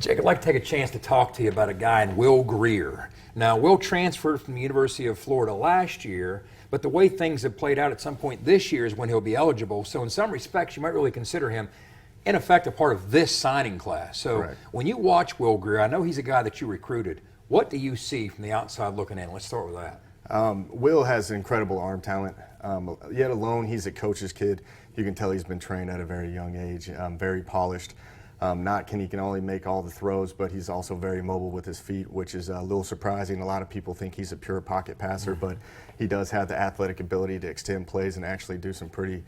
Jake, I'd like to take a chance to talk to you about a guy in Will Grier. Now, Will transferred from the University of Florida last year, but the way things have played out at some point this year is when he'll be eligible. So in some respects, you might really consider him, in effect, a part of this signing class. So Right. when you watch Will Grier, I know he's a guy that you recruited. What do you see from the outside looking in? Let's start with that. Will has incredible arm talent. Yet alone, he's a coach's kid. You can tell he's been trained at a very young age, very polished. He can only make all the throws, but he's also very mobile with his feet, which is a little surprising. A lot of people think he's a pure pocket passer, but he does have the athletic ability to extend plays and actually do some pretty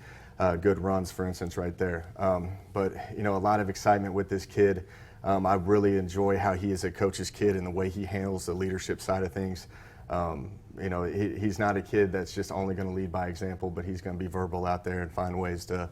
good runs, for instance, right there. But a lot of excitement with this kid. I really enjoy how he is a coach's kid and the way he handles the leadership side of things. He's not a kid that's just only going to lead by example, but he's going to be verbal out there and find ways to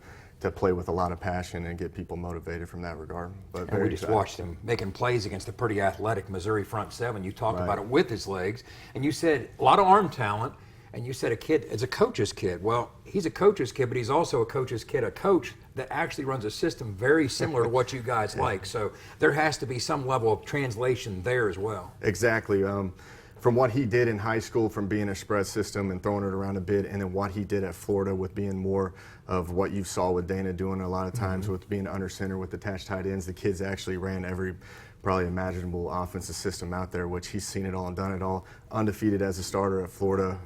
play with a lot of passion and get people motivated from that regard. But And we just watched him making plays against a pretty athletic Missouri front seven. You talked about it with his legs, and you said a lot of arm talent, and you said a kid is a coach's kid. Well, he's a coach's kid, but he's also a coach's kid, a coach that actually runs a system very similar to what you guys like. So there has to be some level of translation there as well. Exactly. From what he did in high school, from being a spread system and throwing it around a bit, and then what he did at Florida with being more of what you saw with Dana doing a lot of times with being under center with attached tight ends. The kids actually ran every probably imaginable offensive system out there, which he's seen it all and done it all. Undefeated as a starter at Florida.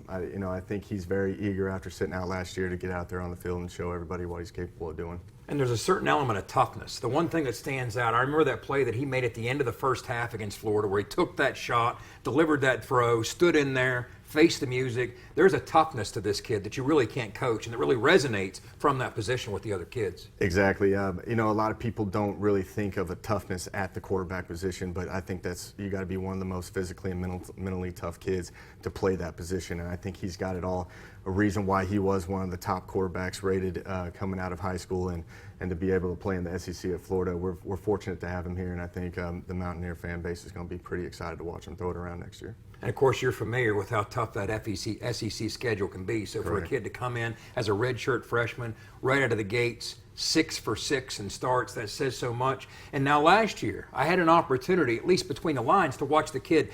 I think he's very eager after sitting out last year to get out there on the field and show everybody what he's capable of doing. And there's a certain element of toughness. The one thing that stands out, I remember that play that he made at the end of the first half against Florida where he took that shot, delivered that throw, stood in there, faced the music. There's a toughness to this kid that you really can't coach and that really resonates from that position with the other kids. Exactly. A lot of people don't really think of a toughness at the quarterback position, but I think you got to be one of the most physically and mentally tough kids to play that position, and I think he's got it all. A reason why he was one of the top quarterbacks rated coming out of high school, and to be able to play in the SEC at Florida. We're fortunate to have him here, and I think the Mountaineer fan base is going to be pretty excited to watch him throw it around next year. And of course, you're familiar with how tough that SEC schedule can be. So for a kid to come in as a redshirt freshman, right out of the gates, 6 for 6 in starts, that says so much. And now last year, I had an opportunity, at least between the lines, to watch the kid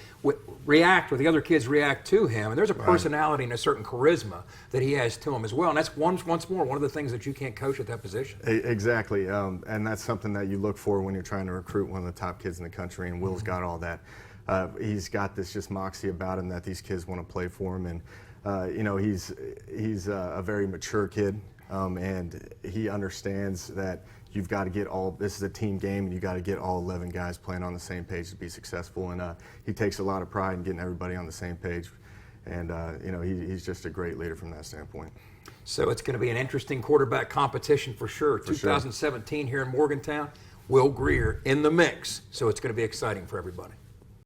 react, with the other kids react to him. And there's a personality and a certain charisma that he has to him as well. And that's once more one of the things that you can't coach at that position. Exactly. And that's something that you look for when you're trying to recruit one of the top kids in the country. And Will's got all that. He's got this just moxie about him that these kids want to play for him. And, he's a very mature kid. And he understands that you've got to get this is a team game, and you got to get all 11 guys playing on the same page to be successful. And he takes a lot of pride in getting everybody on the same page. And, he's just a great leader from that standpoint. So it's going to be an interesting quarterback competition for sure. 2017 here in Morgantown, Will Grier in the mix. So it's going to be exciting for everybody.